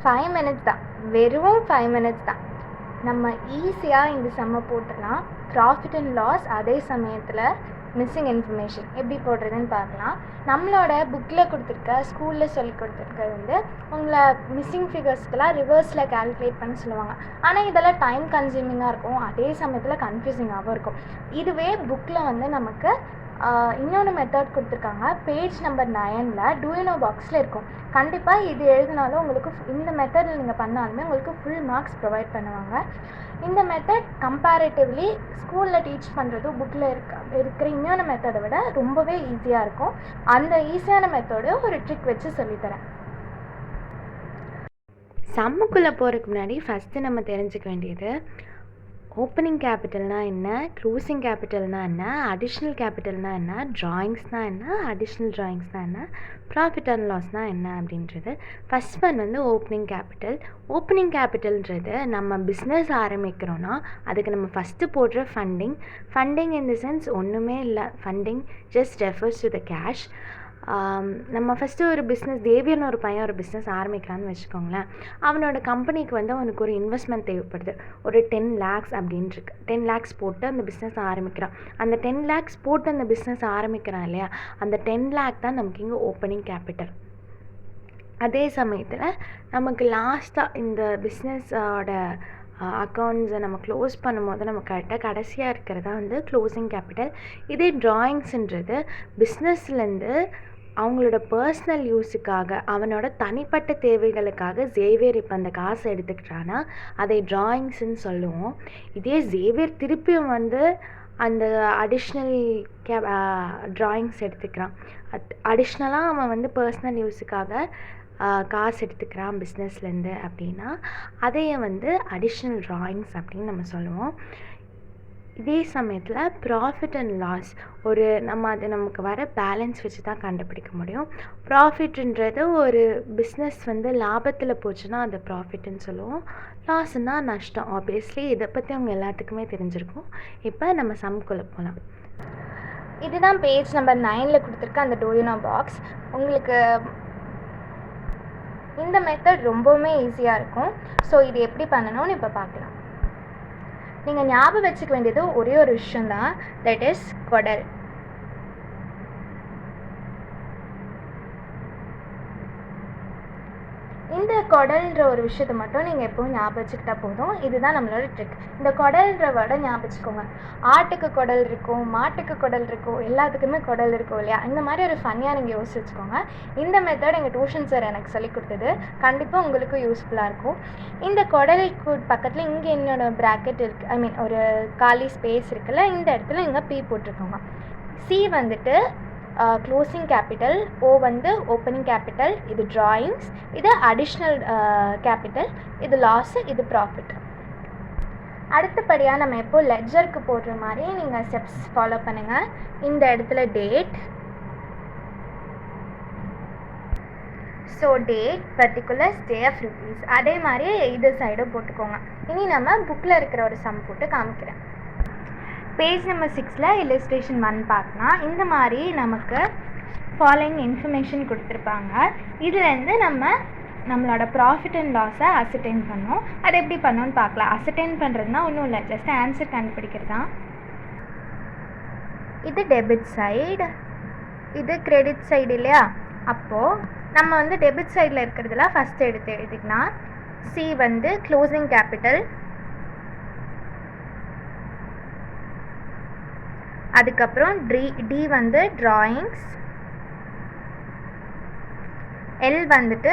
5 minutes தான், வெறும் 5 minutes தான். நம்ம ஈஸியாக இந்த சம்மை போட்டுடலாம். ப்ராஃபிட் அண்ட் லாஸ், அதே சமயத்தில் மிஸ்ஸிங் இன்ஃபர்மேஷன் எப்படி போடுறதுன்னு பார்க்கலாம். நம்மளோட புக்கில் கொடுத்துருக்க, ஸ்கூலில் சொல்லி கொடுத்துருக்கிறது வந்து உங்களை மிஸ்ஸிங் ஃபிகர்ஸ்க்கெலாம் ரிவர்ஸில் கால்குலேட் பண்ண சொல்லுவாங்க. ஆனால் இதெல்லாம் டைம் கன்சியூமிங்காக இருக்கும், அதே சமயத்தில் கன்ஃபியூசிங்காகவும் இருக்கும். இதுவே புக்கில் வந்து நமக்கு இன்னொன்று மெத்தட் கொடுத்துருக்காங்க. பேஜ் நம்பர் 9ல் டூ யூ நோ பாக்ஸில் இருக்கும். கண்டிப்பாக இது எழுதினாலும் உங்களுக்கு இந்த மெத்தடில் நீங்கள் பண்ணாலுமே உங்களுக்கு ஃபுல் மார்க்ஸ் ப்ரொவைட் பண்ணுவாங்க. இந்த மெத்தட் கம்பேரிட்டிவ்லி ஸ்கூலில் டீச் பண்ணுறதும் புக்கில் இருக்கிற இன்னொன்று மெத்தடை விட ரொம்பவே ஈஸியாக இருக்கும். அந்த ஈஸியான மெத்தடை ஒரு ட்ரிக் வச்சு சொல்லித்தரேன். சம்முக்குள்ளே போகிறதுக்கு முன்னாடி ஃபஸ்ட்டு நம்ம தெரிஞ்சுக்க வேண்டியது ஓப்பனிங் கேபிட்டல்னால் என்ன, க்ளோசிங் கேபிட்டல்னால் என்ன, அடிஷ்னல் கேபிட்டல்னால் என்ன, ட்ராயிங்ஸ்னால் என்ன, அடிஷ்னல் ட்ராயிங்ஸ்னால் என்ன, ப்ராஃபிட் அண்ட் லாஸ்னால் என்ன அப்படின்றது. ஃபஸ்ட் ஒன் வந்து ஓப்பனிங் கேபிட்டல். ஓப்பனிங் கேபிட்டல்ன்றது நம்ம பிஸ்னஸ் ஆரம்பிக்கிறோன்னா அதுக்கு நம்ம ஃபஸ்ட்டு போடுற ஃபண்டிங் இன் தி சென்ஸ் ஒன்றுமே இல்லை. Funding just refers to the cash. நம்ம ஃபஸ்ட்டு ஒரு பிஸ்னஸ், தேவியர்னு ஒரு பையன் ஒரு பிஸ்னஸ் ஆரம்பிக்கிறான்னு வச்சுக்கோங்களேன். அவனோட கம்பெனிக்கு வந்து அவனுக்கு ஒரு இன்வெஸ்ட்மெண்ட் தேவைப்படுது. ஒரு 10 lakhs அப்படின்ட்டுருக்கு. 10 lakhs போட்டு அந்த பிஸ்னஸ் ஆரம்பிக்கிறான். அந்த 10 lakhs போட்டு அந்த பிஸ்னஸ் ஆரம்பிக்கிறான் இல்லையா, அந்த 10 lakh தான் நமக்கு இங்கே ஓப்பனிங் கேபிட்டல். அதே சமயத்தில் நமக்கு லாஸ்ட்டாக இந்த பிஸ்னஸோட அக்கௌண்ட்ஸை நம்ம க்ளோஸ் பண்ணும்போது நம்ம கடைசியாக இருக்கிறதா வந்து க்ளோசிங் கேபிட்டல். இதே ட்ராயிங்ஸுன்றது பிஸ்னஸ்லேருந்து அவங்களோட பர்சனல் யூஸுக்காக, அவனோட தனிப்பட்ட தேவைகளுக்காக ஜேவியர் இப்போ அந்த காசை எடுத்துக்கிட்டான்னா அதை ட்ராயிங்ஸுன்னு சொல்லுவோம். இதே ஜேவியர் திருப்பியும் வந்து அந்த அடிஷ்னல் ட்ராயிங்ஸ் எடுத்துக்கிறான். அடிஷ்னலாக அவன் வந்து பர்சனல் யூஸுக்காக காசு எடுத்துக்கிறான் பிஸ்னஸ்லேருந்து அப்படின்னா அதையே வந்து அடிஷ்னல் ட்ராயிங்ஸ் அப்படின்னு நம்ம சொல்லுவோம். இதே சமயத்தில் ப்ராஃபிட் அண்ட் லாஸ் அது நமக்கு வர பேலன்ஸ் வச்சு தான் கண்டுபிடிக்க முடியும். ப்ராஃபிட்ன்றது ஒரு பிஸ்னஸ் வந்து லாபத்தில் போச்சுன்னா அது ப்ராஃபிட்னு சொல்லுவோம். லாஸ்னால் நஷ்டம். ஆப்வியஸ்லி இதை பற்றி அவங்க எல்லாத்துக்குமே தெரிஞ்சிருக்கும். இப்போ நம்ம சம்குள்ளே போகலாம். இதுதான் பேஜ் நம்பர் 9ல் கொடுத்துருக்க அந்த டூ யூ நோ பாக்ஸ். உங்களுக்கு இந்த மெத்தட் ரொம்பவுமே ஈஸியாக இருக்கும். ஸோ இது எப்படி பண்ணணும்னு இப்போ பார்க்கலாம். நீங்கள் ஞாபகம் வச்சுக்க வேண்டியது ஒரே ஒரு விஷயந்தான், தட் இஸ் குடல். இந்த குடல்ன்ற ஒரு விஷயத்தை மட்டும் நீங்கள் எப்பவும் ஞாபகம் வச்சுக்கிட்டா போதும். இதுதான் நம்மளோட ட்ரிக். இந்த குடல்ன்ற வேர்டை ஞாபகம் வச்சுக்கோங்க. ஆட்டுக்கு குடல் இருக்கும், மாட்டுக்கு குடல் இருக்கும், எல்லாத்துக்குமே குடல் இருக்கும் இல்லையா? இந்த மாதிரி ஒரு ஃபன்னியாக நீங்கள் யோசிச்சு வச்சுக்கோங்க. இந்த மெத்தட் எங்கள் டியூஷன் சார் எனக்கு சொல்லி கொடுத்தது. கண்டிப்பாக உங்களுக்கு யூஸ்ஃபுல்லாக இருக்கும். இந்த குடலுக்கு பக்கத்தில் இங்கே என்னோட ப்ராக்கெட் இருக்குது, ஒரு காலி ஸ்பேஸ் இருக்குல்ல, இந்த இடத்துல இங்கே பி போட்டிருக்கோங்க. சி வந்துட்டு க்ளோசிங் கேபிட்டல், ஓ வந்து ஓப்பனிங் கேபிட்டல், இது ட்ராயிங்ஸ், இது அடிஷ்னல் கேபிட்டல், இது லாஸு, இது ப்ராஃபிட். அடுத்தபடியாக நம்ம எப்போ லெட்ஜருக்கு போடுற மாதிரி நீங்கள் ஸ்டெப்ஸ் ஃபாலோ பண்ணுங்கள். இந்த இடத்துல date, so date particulars day of rupees, அதே மாதிரி இது சைடும் போட்டுக்கோங்க. இனி நம்ம புக்கில் இருக்கிற ஒரு சம் போட்டு காமிக்கிறேன். பேஜ் நம்பர் 6ல் இல்லஸ்ட்ரேஷன் 1 பார்க்கலாம். இந்த மாதிரி நமக்கு ஃபாலோயிங் இன்ஃபர்மேஷன் கொடுத்துருப்பாங்க. இதுலேருந்து நம்மளோட ப்ராஃபிட் அண்ட் லாஸை அசர்டைன் பண்ணோம். அதை எப்படி பண்ணோன்னு பார்க்கலாம். அசர்டைன் பண்ணுறதுனா ஒன்றும் இல்லை, ஜஸ்ட் ஆன்சர் கண்டுபிடிக்கிறது தான். இது டெபிட் சைடு, இது கிரெடிட் சைடு இல்லையா? அப்போது நம்ம வந்து டெபிட் சைடில் இருக்கிறதுல ஃபஸ்ட்டு எடுத்து எழுதிக்கலாம். சி வந்து க்ளோசிங் கேபிட்டல், அதுக்கப்புறம் டி வந்து ட்ராயிங்ஸ், எல் வந்துட்டு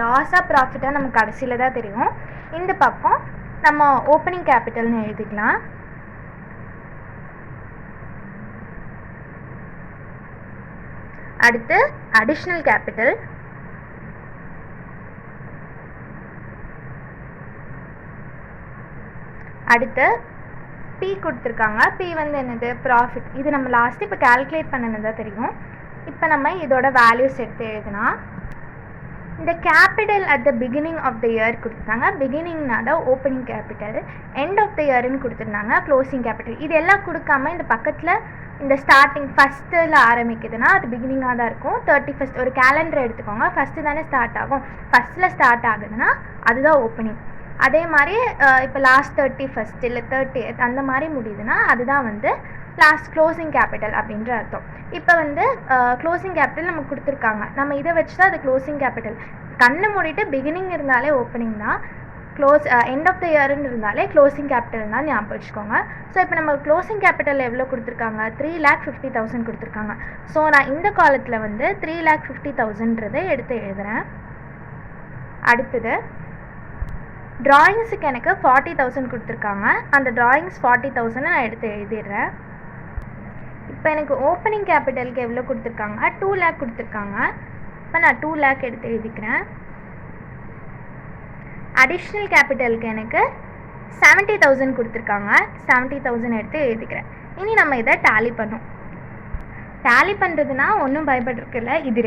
லாஸாக ப்ராஃபிட்டாக நமக்கு கடைசியில் தான் தெரியும். இந்த பக்கம் நம்ம ஓப்பனிங் கேபிட்டல்னு எழுதிக்கலாம். அடுத்து அடிஷ்னல் கேபிட்டல், அடுத்து பி கொடுத்துருக்காங்க. பி வந்து என்னது? ப்ராஃபிட். இது நம்ம லாஸ்ட்டு இப்போ கால்குலேட் பண்ணனதான் தெரியும். இப்போ நம்ம இதோட வேல்யூஸ் எடுத்து எழுதுனா இந்த capital at the beginning of the year கொடுத்துருந்தாங்க. பிகினிங்னா தான் opening capital, end of the இயர்னு கொடுத்துருந்தாங்க க்ளோசிங் கேபிட்டல். இது எல்லாம் கொடுக்காம இந்த பக்கத்தில் இந்த ஸ்டார்டிங் ஃபஸ்ட்டில் ஆரம்பிக்குதுன்னா அது பிகினிங்காக தான் இருக்கும். 31st ஒரு கேலண்டர் எடுத்துக்கோங்க, ஃபஸ்ட்டு தானே ஸ்டார்ட் ஆகும், ஃபஸ்ட்டில் ஸ்டார்ட் ஆகுதுன்னா அதுதான் ஓப்பனிங். அதே மாதிரி இப்போ லாஸ்ட் 31st இல்லை 30th அந்த மாதிரி முடியுதுன்னா அதுதான் வந்து லாஸ்ட் க்ளோசிங் கேபிட்டல் அப்படின்ற அர்த்தம். இப்போ வந்து க்ளோசிங் கேபிட்டல் நமக்கு கொடுத்துருக்காங்க, நம்ம இதை வச்சு தான் அது க்ளோசிங் கேபிட்டல். கண்ணை மூடிட்டு பிகினிங் இருந்தாலே ஓப்பனிங் தான், எண்ட் ஆஃப் த இயர்னு இருந்தாலே க்ளோசிங் கேபிட்டல் தான் ஞாபகம் வச்சுக்கோங்க. ஸோ இப்போ நம்ம க்ளோசிங் கேபிட்டல் எவ்வளோ கொடுத்துருக்காங்க, 3,50,000 கொடுத்துருக்காங்க. ஸோ நான் இந்த காலத்தில் வந்து 3,50,000 எடுத்து எழுதுகிறேன். அடுத்தது ட்ராயிங்ஸுக்கு எனக்கு 40,000 கொடுத்துருக்காங்க, அந்த ட்ராயிங்ஸ் 40,000 நான் எடுத்து எழுதிடுறேன். இப்போ எனக்கு ஓப்பனிங் கேபிட்டலுக்கு எவ்வளோ கொடுத்துருக்காங்க, 2 lakh கொடுத்துருக்காங்க. இப்போ நான் 2 lakh எடுத்து எழுதிக்கிறேன். அடிஷ்னல் கேபிட்டலுக்கு எனக்கு 70,000 கொடுத்துருக்காங்க, 70,000 எடுத்து எழுதிக்கிறேன். இனி நம்ம இதை டேலி பண்ணோம். டேலி பண்ணுறதுனா ஒன்றும் பயப்படுறதுல, இது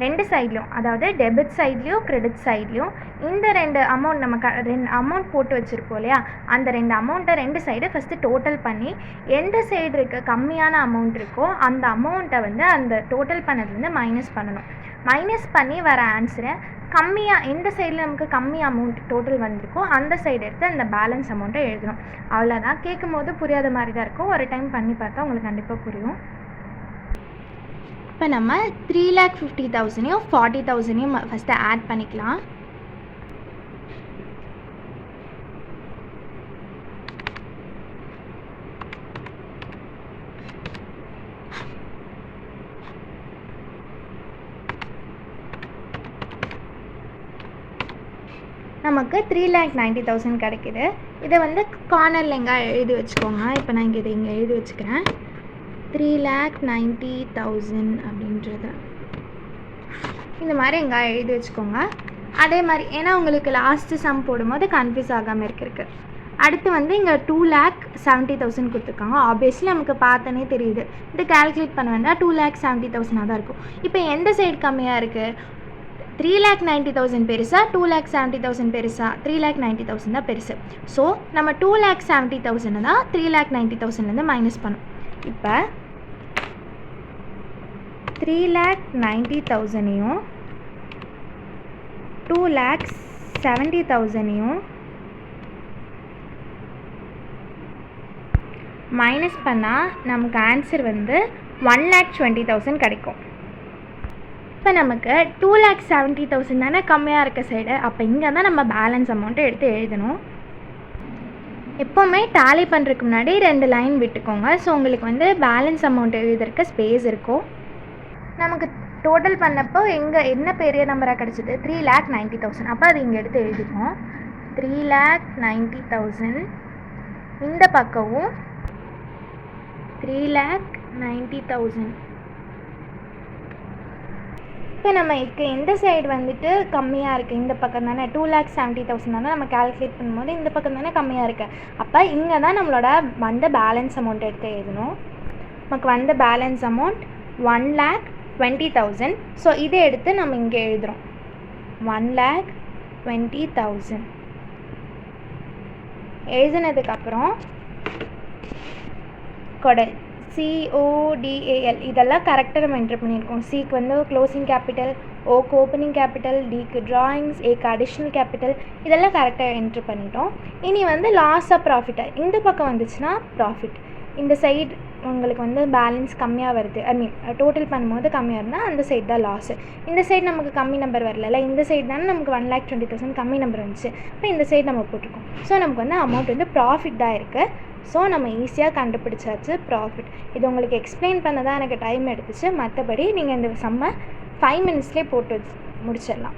ரெண்டு சைட்லையும், அதாவது டெபிட் சைட்லேயும் கிரெடிட் சைட்லேயும் இந்த 2 அமௌண்ட் நம்ம 2 அமௌண்ட் போட்டு வச்சுருப்போம் இல்லையா, அந்த 2 அமௌண்ட்டை 2 சைடு ஃபஸ்ட்டு டோட்டல் பண்ணி எந்த சைடு இருக்க கம்மியான அமௌண்ட் இருக்கோ அந்த அமௌண்ட்டை வந்து அந்த டோட்டல் பண்ணதுலேருந்து மைனஸ் பண்ணணும். மைனஸ் பண்ணி வர ஆன்சரை கம்மியாக எந்த சைடில் நமக்கு கம்மி அமௌண்ட் டோட்டல் வந்திருக்கோ அந்த சைடு எடுத்து அந்த பேலன்ஸ் அமௌண்ட்டை எழுதணும். அவ்வளோதான். கேட்கும் போது புரியாத மாதிரி தான் இருக்கும், ஒரு டைம் பண்ணி பார்த்தா உங்களுக்கு கண்டிப்பாக புரியும். இப்போ நம்ம 3,50,000 40,000 ஃபஸ்ட்டு ஆட் பண்ணிக்கலாம். நமக்கு 3,90,000 கிடைக்குது. இதை வந்து கார்னரில் எங்கே எழுதி வச்சுக்கோங்க. இப்போ நான் இங்கே எழுதி வச்சுக்கிறேன், 3,90,000 அப்படின்றத இந்த மாதிரி எங்கே எழுதி வச்சுக்கோங்க. அதே மாதிரி ஏன்னா உங்களுக்கு லாஸ்ட்டு சம் போடும்போது கன்ஃபியூஸ் ஆகாமல் இருக்கிறதுக்கு. அடுத்து வந்து இங்கே 2,70,000 கொடுத்துருக்காங்க. ஆப்வியஸ்லி நமக்கு பார்த்தனே தெரியுது, இது கால்குலேட் பண்ண வேண்டாம், 2,70,000 தான் இருக்கும். இப்போ எந்த சைடு கம்மியாக இருக்குது, 3,90,000 பெருசா 2,70,000 பெருசா, 3,90,000 தான் பெருசு. ஸோ நம்ம 2,70,000 தான் 3,90,000 மைனஸ் பண்ணோம். இப்போ 3,90,000 2,70,000 மைனஸ் பண்ணால் நமக்கு ஆன்சர் வந்து 1,20,000 கிடைக்கும். இப்போ நமக்கு 2,70,000 தானே கம்மியாக இருக்க சைடு, அப்போ இங்கே தான் நம்ம பேலன்ஸ் அமௌண்ட்டை எடுத்து எழுதணும். எப்போவுமே டேலி பண்ணுறதுக்கு முன்னாடி 2 லைன் விட்டுக்கோங்க. ஸோ உங்களுக்கு வந்து பேலன்ஸ் அமௌண்ட் எழுதுறதுக்கு ஸ்பேஸ் இருக்கும். நமக்கு டோட்டல் பண்ணப்போ என்ன பெரிய நம்பராக கிடச்சிது, 3,90,000. அப்போ அது இங்கே எடுத்து எழுதிக்கோம். 3,90,000 இந்த பக்கமும் 3,90,000. இப்போ நமக்கு எந்த சைடு வந்துட்டு கம்மியாக இருக்குது, இந்த பக்கம் தானே 2,70,000 தானே நம்ம கால்குலேட் பண்ணும்போது இந்த பக்கம் தானே கம்மியாக இருக்குது. அப்போ இங்கே தான் நம்மளோட வந்த பேலன்ஸ் அமௌண்ட் எடுத்து எழுதணும். நமக்கு வந்த பேலன்ஸ் அமௌண்ட் 1,20,000. ஸோ இதை எடுத்து நம்ம இங்கே எழுதுகிறோம், 1,20,000. எழுதினதுக்கப்புறம் கொடை CODAL இதெல்லாம் கரெக்டாக நம்ம என்ட்ரு பண்ணியிருக்கோம். சிக்கு வந்து க்ளோசிங் கேபிட்டல், ஓக்கு ஓப்பனிங் கேபிட்டல், டிக்கு ட்ராயிங்ஸ், ஏக்கு அடிஷ்னல் கேபிட்டல், இதெல்லாம் கரெக்டாக என்ட்ரு பண்ணிட்டோம். இனி வந்து லாஸ் ஆஃப் ப்ராஃபிட்டை இந்த பக்கம் வந்துச்சுன்னா ப்ராஃபிட், இந்த சைடு உங்களுக்கு வந்து பேலன்ஸ் கம்மியாக வருது, டோட்டல் பண்ணும்போது கம்மியாக இருந்தால் அந்த சைடு தான் லாஸு. இந்த சைடு நமக்கு கம்மி நம்பர் வரல, இந்த சைடு தானே நமக்கு 1,20,000 கம்மி நம்பர் வந்துச்சு. இப்போ இந்த சைடு நம்ம போட்டிருக்கோம். ஸோ நமக்கு வந்து அமௌண்ட் வந்து ப்ராஃபிட் தான் இருக்குது. ஸோ நம்ம ஈஸியாக கண்டுபிடிச்சாச்சு ப்ராஃபிட். இது உங்களுக்கு எக்ஸ்பிளைன் பண்ண தான் எனக்கு டைம் எடுத்துச்சு. மற்றபடி நீங்கள் இந்த சம்மை 5 minutesலேயே போட்டு முடிச்சிடலாம்.